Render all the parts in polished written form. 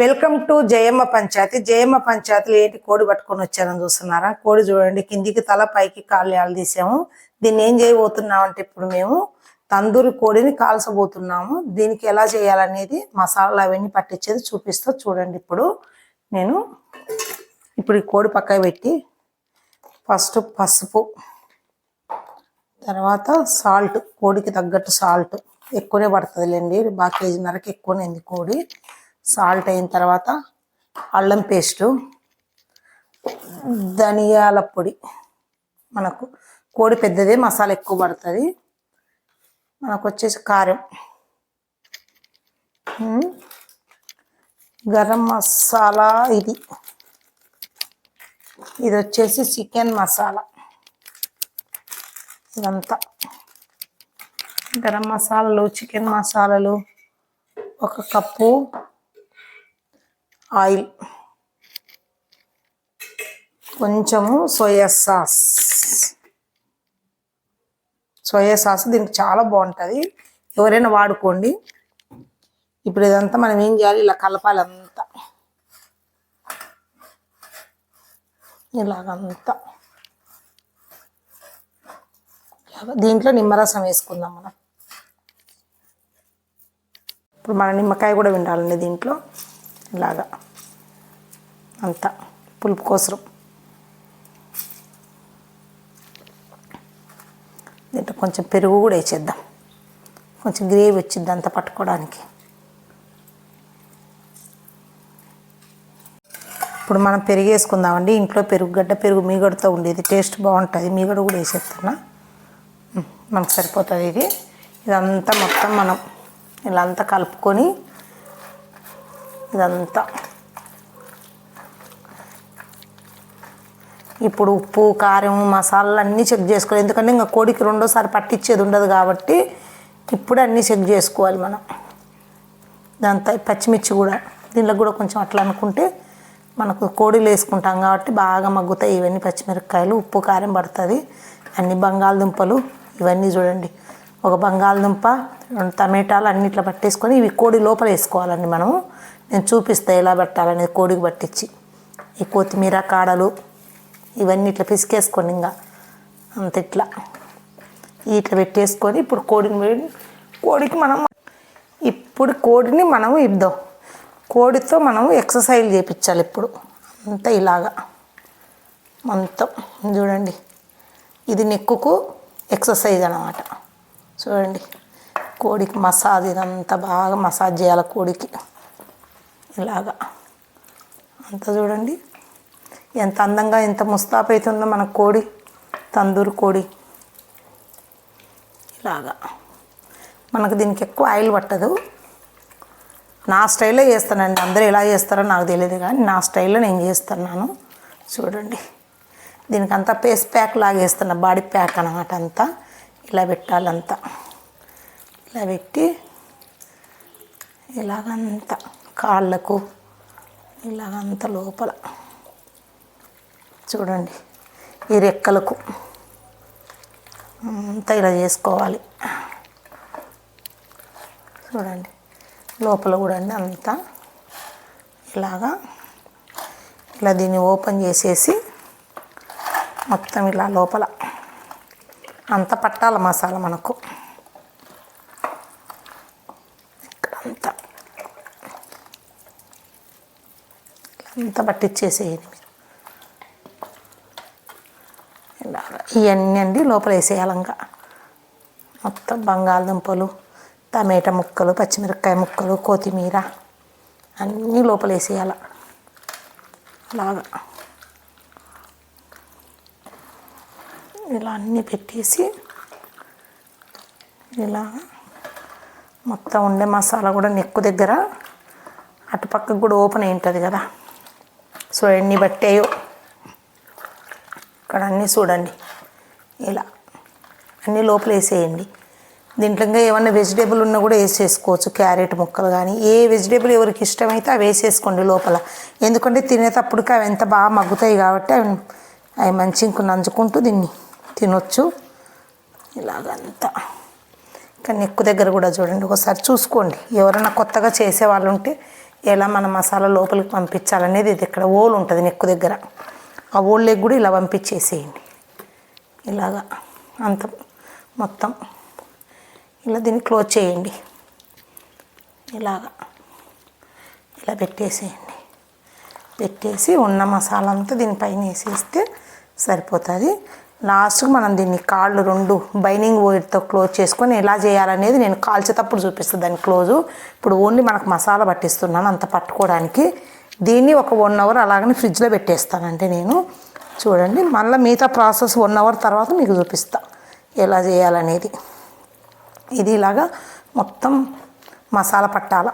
Welcome to Jayamma Panchayathi. Jayamma పంచాయతీలో ఏంటి కోడి పట్టుకొని వచ్చారని చూస్తున్నారా? కోడి చూడండి, కిందికి తల పైకి కాళ్ళు తీసాము. దీన్ని ఏం చేయబోతున్నాం అంటే ఇప్పుడు మేము తందూరి కోడిని కాల్చబోతున్నాము. దీనికి ఎలా చేయాలనేది మసాలా అవన్నీ పట్టించేది చూపిస్తా చూడండి. నేను ఈ కోడి పక్కన పెట్టి ఫస్ట్ పసుపు, తర్వాత సాల్ట్, కోడికి తగ్గట్టు సాల్ట్ ఎక్కువనే పడుతుందిలేండి, బాగా కేజీన్నరకి ఎక్కువనే కోడి. సాల్ట్ అయిన తర్వాత అల్లం పేస్టు, ధనియాల పొడి, మనకు కోడి పెద్దదే మసాలా ఎక్కువ పడుతుంది. మనకు వచ్చేసి కారం, గరం మసాలా, ఇది వచ్చేసి చికెన్ మసాలా. ఇదంతా గరం మసాలాలు, చికెన్ మసాలాలు, 1 కప్పు ఆయిల్, కొంచెము సోయా సాస్. దీనికి చాలా బాగుంటుంది, ఎవరైనా వాడుకోండి. ఇప్పుడు ఇదంతా మనం ఏం చేయాలి, ఇలా కలపాలి అంతా, ఇలాగంతా. దీంట్లో నిమ్మరసం వేసుకుందాం మనం. ఇప్పుడు మన నిమ్మకాయ కూడా విండాలండి దీంట్లో, ఇలాగా అంతా పులుపు కోసం. దీంట్లో కొంచెం పెరుగు కూడా వేసేద్దాం, కొంచెం గ్రేవీ వచ్చింది అంతా పట్టుకోవడానికి. ఇప్పుడు మనం పెరుగు వేసుకుందామండి. ఇంట్లో పెరుగు మీగడతో ఉండేది, టేస్ట్ బాగుంటుంది. మీగడ కూడా వేసేస్తున్నా, మనకు సరిపోతుంది. ఇదంతా మొత్తం మనం ఇలా అంతా కలుపుకొని, ఇదంతా ఇప్పుడు ఉప్పు, కారం, మసాలాలు అన్నీ చెక్ చేసుకోవాలి. ఎందుకంటే ఇంకా కోడికి రెండోసారి పట్టించేది ఉండదు కాబట్టి ఇప్పుడు అన్నీ చెక్ చేసుకోవాలి మనం. ఇదంతా పచ్చిమిర్చి కూడా దీనిలో కూడా కొంచెం అట్లా అనుకుంటే మనకు కోడిలు వేసుకుంటాం కాబట్టి బాగా మగ్గుతాయి. ఇవన్నీ పచ్చిమిరపకాయలు, ఉప్పు, కారం పడుతుంది. అన్ని బంగాళదుంపలు ఇవన్నీ చూడండి, 1 బంగాళదుంప, 2 టమాటాలు అన్ని ఇట్లా పట్టేసుకొని ఇవి కోడి లోపల వేసుకోవాలండి మనము. నేను చూపిస్తాను ఎలా పెట్టాలనేది కోడికి పట్టించి. ఈ కొత్తిమీర కాడలు ఇవన్నీ ఇట్లా పిసికేసుకోండి, ఇంకా అంత ఇట్లా పెట్టేసుకొని ఇప్పుడు కోడిని మనం ఇద్దాం. కోడితో మనం ఎక్సర్సైజ్ చేయించాలి ఇప్పుడు అంతా ఇలాగా మొత్తం. చూడండి, ఇది నెక్కుకు ఎక్సర్సైజ్ అన్నమాట. చూడండి, కోడికి మసాజ్, ఇదంతా బాగా మసాజ్ చేయాలి కోడికి ఇలాగా అంతా. చూడండి ఎంత అందంగా, ఎంత ముస్తాబు అవుతుందో మన కోడి, తందూరి కోడి. ఇలాగా మనకు దీనికి ఎక్కువ ఆయిల్ పట్టదు. నా స్టైల్లో చేస్తానండి, అందరూ ఎలా చేస్తారో నాకు తెలియదు కానీ నా స్టైల్లో నేను చేస్తున్నాను. చూడండి, దీనికంతా ఫేస్ ప్యాక్ లాగా వేస్తున్నా, బాడీ ప్యాక్ అన్నమాట. అంతా ఇలా పెట్టాలంతా, ఇలా పెట్టి ఇలాగంతా కాళ్ళకు ఇలాగంతా లోపల. చూడండి, ఈ రెక్కలకు అంతా ఇలా చేసుకోవాలి. చూడండి, లోపల కూడా అండి అంతా ఇలాగా. ఇలా దీన్ని ఓపెన్ చేసేసి మొత్తం ఇలా లోపల అంతా పట్టాల మసాలా మనకు. ఇక్కడంతా అంతా పట్టించేసేయండి మీరు. ఇలాగా ఇవన్నీ అండి లోపల వేసేయాలంగా. మొత్తం బంగాళదుంపలు, టమాటా ముక్కలు, పచ్చిమిరపకాయ ముక్కలు, కొత్తిమీర అన్నీ లోపల వేసేయాలి. అలాగా ఇలా అన్నీ పెట్టేసి ఇలా మొత్తం ఉండే మసాలా కూడా నెక్కు దగ్గర అటుపక్కకు కూడా ఓపెన్ అయి ఉంటుంది కదా. సో ఎన్ని బట్టాయో ఇక్కడ అన్నీ చూడండి, ఇలా అన్నీ లోపల వేసేయండి. దీంట్లో ఇంకా ఏమన్నా వెజిటేబుల్ ఉన్నా కూడా వేసేసుకోవచ్చు, క్యారెట్ ముక్కలు కానీ ఏ వెజిటేబుల్ ఎవరికి ఇష్టమైతే అవి వేసేసుకోండి లోపల. ఎందుకంటే తినేటప్పటికి అవి ఎంత బాగా మగ్గుతాయి కాబట్టి అవి మంచిగా నంచుకుంటూ దీన్ని తినొచ్చు. ఇలాగంతా ఇంకా నెక్కు దగ్గర కూడా చూడండి, ఒకసారి చూసుకోండి. ఎవరైనా కొత్తగా చేసే వాళ్ళు ఉంటే ఎలా మన మసాలా లోపలికి పంపించాలనేది ఇది ఇక్కడ ఓలు ఉంటుంది నెక్కు దగ్గర, ఆ ఓళ్ళకి కూడా ఇలా పంపించేసేయండి. ఇలాగా అంత మొత్తం ఇలా దీన్ని క్లోజ్ చేయండి. ఇలాగా ఇలా పెట్టేసేయండి. పెట్టేసి ఉన్న మసాలా అంతా దీనిపైన వేసేస్తే సరిపోతుంది. లాస్ట్కి మనం దీన్ని కాళ్ళు 2 బైనింగ్ వైర్తో క్లోజ్ చేసుకొని ఎలా చేయాలనేది నేను కాల్చేటప్పుడు చూపిస్తాను దాన్ని క్లోజు. ఇప్పుడు ఓన్లీ మనకు మసాలా పట్టిస్తున్నాను అంత పట్టుకోవడానికి. దీన్ని ఒక 1 అవర్ అలాగనే ఫ్రిడ్జ్లో పెట్టేస్తానంటే నేను. చూడండి, మళ్ళీ మిగతా ప్రాసెస్ 1 అవర్ తర్వాత మీకు చూపిస్తా ఎలా చేయాలనేది. ఇది ఇలాగా మొత్తం మసాలా పట్టాల.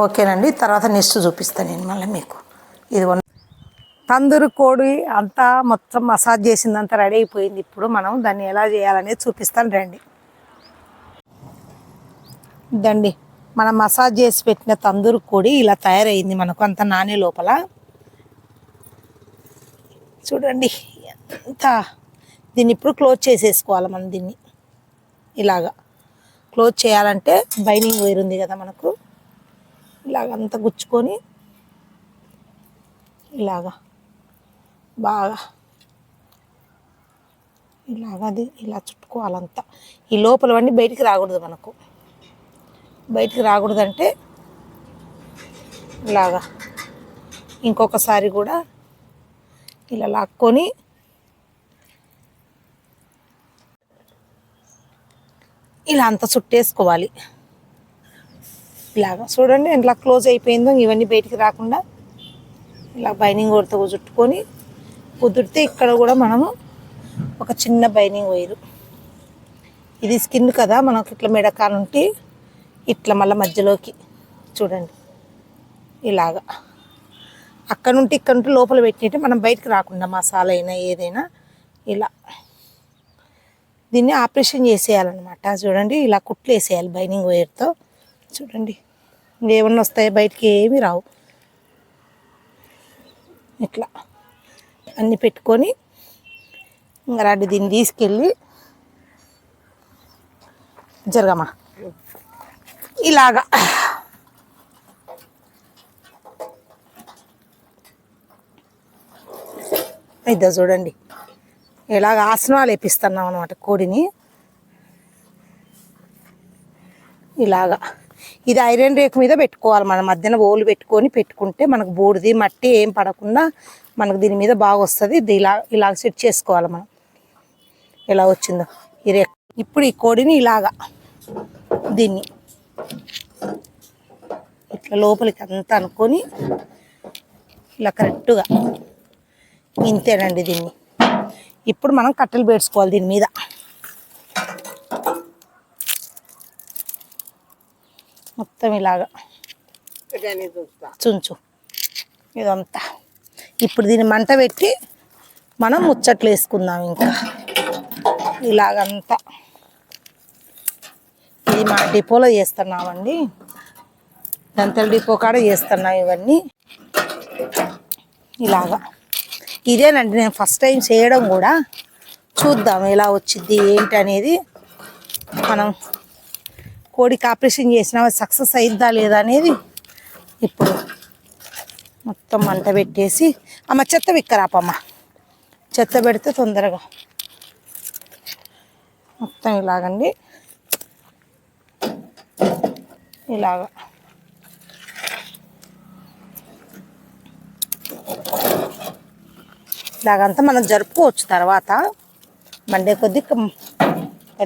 ఓకేనండి, తర్వాత నెక్స్ట్ చూపిస్తాను నేను మళ్ళీ మీకు. ఇది తందూరి కోడి అంతా మొత్తం మసాజ్ చేసిందంతా రెడీ అయిపోయింది. ఇప్పుడు మనం దాన్ని ఎలా చేయాలనేది చూపిస్తాను రండి. ఇదండి మనం మసాజ్ చేసి పెట్టిన తందూరి కోడి ఇలా తయారైంది మనకు అంత నానే లోపల. చూడండి ఎంత. దీన్ని ఇప్పుడు క్లోజ్ చేసేసుకోవాలి మనం. దీన్ని ఇలాగా క్లోజ్ చేయాలంటే బైనింగ్ వైర్ ఉంది కదా మనకు, ఇలాగంతా గుచ్చుకొని ఇలాగా బాగా ఇలాగది ఇలా చుట్టుకోవాలంతా. ఈ లోపలవన్నీ బయటికి రాకూడదు మనకు. బయటికి రాకూడదంటే ఇలాగా ఇంకొకసారి కూడా ఇలా లాక్కొని ఇలా అంతా చుట్టేసుకోవాలి. ఇలాగా చూడండి ఎట్లా క్లోజ్ అయిపోయిందో. ఇవన్నీ బయటికి రాకుండా ఇలా బైనింగ్ వైర్తో చుట్టుకొని కుదిరితే ఇక్కడ కూడా మనము ఒక చిన్న బైనింగ్ వైరు, ఇది స్కిన్ కదా మనకు ఇట్లా మెడకానుంటి ఇట్లా మళ్ళీ మధ్యలోకి చూడండి ఇలాగా అక్కడ నుండి ఇక్కడ నుండి లోపల పెట్టినట్టు మనం బయటికి రాకుండా మసాలా అయినా ఏదైనా ఇలా దీన్ని ఆపరేషన్ చేసేయాలన్నమాట. చూడండి ఇలా కుట్లు వేసేయాలి బైనింగ్ వైర్తో. చూడండి ఏమన్నా వస్తాయి బయటికి, ఏమీ రావు. ఇట్లా అన్నీ పెట్టుకొని ఇంకా రాడి దీన్ని తీసుకెళ్ళి జరగమా ఇలాగా ఇద్దా. చూడండి ఇలాగ ఆసనాలు వేపిస్తున్నాం అనమాట కోడిని. ఇలాగా ఇది ఐరన్ రేకు మీద పెట్టుకోవాలి మనం. మధ్యన ఓలు పెట్టుకుంటే మనకు బూడిది మట్టి ఏం పడకుండా మనకు దీని మీద బాగా వస్తుంది. ఇది ఇలా సెట్ చేసుకోవాలి మనం. ఎలా వచ్చిందో ఈ రేకు. ఇప్పుడు ఈ కోడిని ఇలాగా దీన్ని ఇట్లా లోపలికి అంతా అనుకొని ఇలా కరెక్ట్గా ఇంతేనండి. దీన్ని ఇప్పుడు మనం కట్టెలు పేర్చుకోవాలి దీని మీద. మొత్తం ఇలాగా చుంచు ఇదంతా. ఇప్పుడు దీన్ని మంట పెట్టి మనం ముచ్చట్లు వేసుకుందాం. ఇంకా ఇలాగంతా ఇది మా డిపోలో చేస్తున్నామండి, దంతల డిపో కాడ చేస్తున్నాం ఇవన్నీ. ఇలాగా ఇదేనండి నేను ఫస్ట్ టైం చేయడం కూడా. చూద్దాం ఎలా వచ్చింది ఏంటి అనేది. మనం కోడికి ఆపరేషన్ చేసినా సక్సెస్ అయిద్దా లేదా అనేది. ఇప్పుడు మొత్తం మంట పెట్టేసి అమ్మ చెత్త విక్కరాపమ్మ, చెత్త పెడితే తొందరగా మొత్తం ఇలాగండి. ఇలాగా ఇలాగంతా మనం జరుపుకోవచ్చు. తర్వాత మండే కొద్ది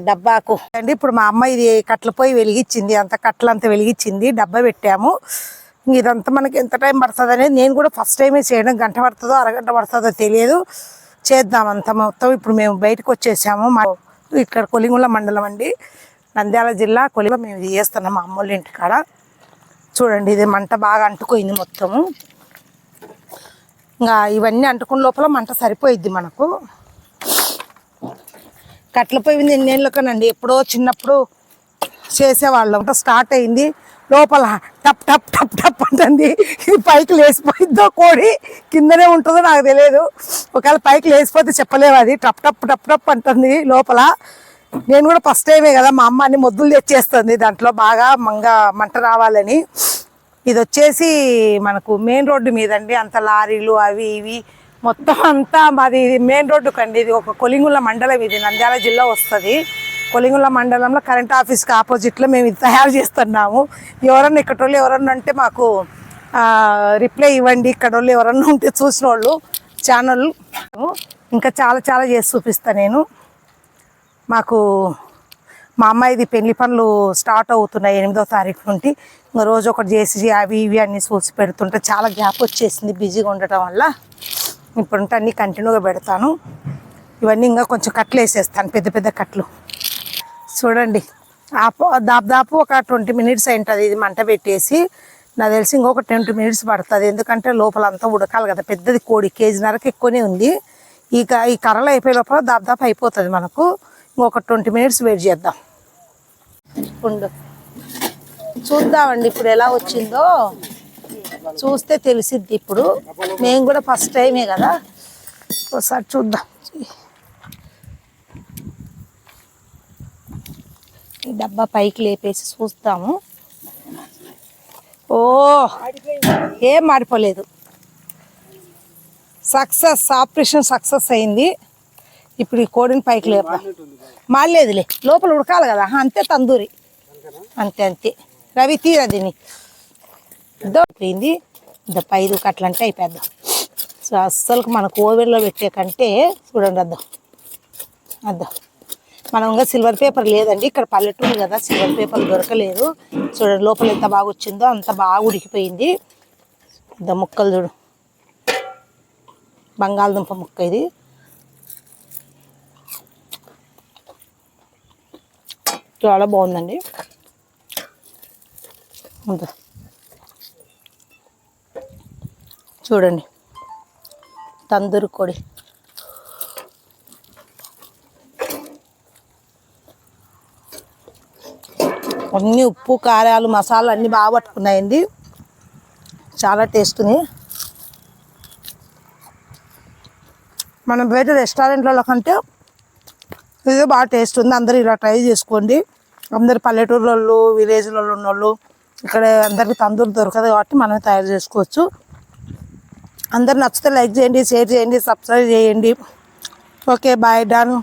డబ్బాకు అండి. ఇప్పుడు మా అమ్మ ఇది కట్ల పొయ్యి వెలిగించింది, అంత కట్లంతా వెలిగించింది, డబ్బా పెట్టాము. ఇదంతా మనకి ఎంత టైం పడుతుంది అనేది నేను కూడా ఫస్ట్ టైమే చేయడం. గంట పడుతుందో అరగంట పడుతుందో తెలియదు. చేద్దామంతా మొత్తం. ఇప్పుడు మేము బయటకు వచ్చేసాము. మా ఇక్కడ కొలింగుల మండలం అండి, నంద్యాల జిల్లా కొలింగ. మేము ఇది చేస్తున్నాం మా అమ్మోళ్ళ ఇంటికాడ. చూడండి ఇది మంట బాగా అంటుకోయింది మొత్తము. ఇంకా ఇవన్నీ అంటుకున్న లోపల మంట సరిపోయిద్ది మనకు. కట్ల పొయ్యి మీద ఎన్నేళ్ళకనండి, ఎప్పుడో చిన్నప్పుడు చేసేవాళ్ళం. స్టార్ట్ అయింది లోపల టప్ టప్ టప్ టప్ అంటుంది. ఇది పైకి లేచిపోయిద్దో కోడి కిందనే ఉంటుందో నాకు తెలియదు. ఒకవేళ పైకి లేచిపోతే చెప్పలేవు. అది టప్ టప్ టప్ టప్ అంటుంది లోపల. నేను కూడా ఫస్ట్ టైమే కదా, మా అమ్మ అన్ని మొద్దులు తెచ్చేస్తుంది దాంట్లో బాగా మంట రావాలని. ఇది వచ్చేసి మనకు మెయిన్ రోడ్డు మీదండి, అంత లారీలు అవి ఇవి మొత్తం అంతా మాది మెయిన్ రోడ్డు కండి. ఇది ఒక కొలింగుల మండలం, ఇది నంద్యాల జిల్లా వస్తుంది. కొలింగుల మండలంలో కరెంట్ ఆఫీస్కి ఆపోజిట్లో మేము ఇది తయారు చేస్తున్నాము. ఎవరన్నా ఇక్కడ వాళ్ళు ఎవరన్నా ఉంటే మాకు రిప్లై ఇవ్వండి. ఇక్కడ వాళ్ళు ఎవరన్నా ఉంటే చూసిన వాళ్ళు ఛానల్. ఇంకా చాలా చాలా చేసి చూపిస్తాను నేను. మాకు మా అమ్మాయిది పెళ్లి పనులు స్టార్ట్ అవుతున్నాయి 8వ తారీఖు నుండి. ఇంకా రోజు ఒకటి చేసి అవి ఇవి అన్నీ చూసి పెడుతుంటే చాలా గ్యాప్ వచ్చేసింది బిజీగా ఉండటం వల్ల. ఇప్పుడుంటే అన్నీ కంటిన్యూగా పెడతాను. ఇవన్నీ ఇంకా కొంచెం కట్లు వేసేస్తాను, పెద్ద పెద్ద కట్లు. చూడండి దాదాపు ఒక 20 మినిట్స్ అయింటుంది ఇది మంట పెట్టేసి. నాకు తెలిసి ఇంకొక 20 మినిట్స్ పడుతుంది, ఎందుకంటే లోపల అంతా ఉడకాలి కదా. పెద్దది కోడి, కేజీన్నరకు ఎక్కువనే ఉంది. ఈ కర్రలు అయిపోయే లోపల దాదాపు అయిపోతుంది మనకు. ఇంకొక 20 మినిట్స్ వెయిట్ చేద్దాం. చూద్దామండి ఇప్పుడు ఎలా వచ్చిందో, చూస్తే తెలిసిద్ది. ఇప్పుడు మేము కూడా ఫస్ట్ టైమే కదా, ఒకసారి చూద్దాం. ఈ డబ్బా పైకి లేపేసి చూస్తాము. ఓ ఏం మాడిపోలేదు, సక్సెస్, ఆపరేషన్ సక్సెస్ అయింది. ఇప్పుడు ఈ కోడిని పైకి లేపా, మాడలేదులే, లోపల ఉడకాలి కదా. అంతే తందూరి, అంతే అంతే. రవి తీరా దీన్ని పోయింది. ఇంత 5 కట్లు అంటే అయిపోద్దాం. సో అస్సలు మనకు ఓవెన్లో పెట్టే కంటే చూడండి అద్దాం. మనం ఇంకా సిల్వర్ పేపర్ లేదండి, ఇక్కడ పల్లెటూరు కదా, సిల్వర్ పేపర్ దొరకలేదు. చూడండి లోపల ఎంత బాగా వచ్చిందో, అంత బాగా ఉడికిపోయింది. ఇంత ముక్కలు చూడు, బంగాళదుంప ముక్క ఇది. చాలా బాగుందండి. చూడండి తందూరి కోడి. అన్నీ ఉప్పు కారాలు మసాలా అన్నీ బాగా పట్టుకున్నాయండి, చాలా టేస్ట్ని. మనం బయట రెస్టారెంట్లలో కంటే ఇది బాగా టేస్ట్ ఉంది. అందరూ ఇలా ట్రై చేసుకోండి. అందరు పల్లెటూరులో విలేజ్లలో ఉన్న వాళ్ళు, ఇక్కడ అందరికీ తందూరి దొరకదు కాబట్టి మనమే తయారు చేసుకోవచ్చు. అందరు నచ్చితే లైక్ చేయండి, షేర్ చేయండి, సబ్స్క్రైబ్ చేయండి. Okay bye, done.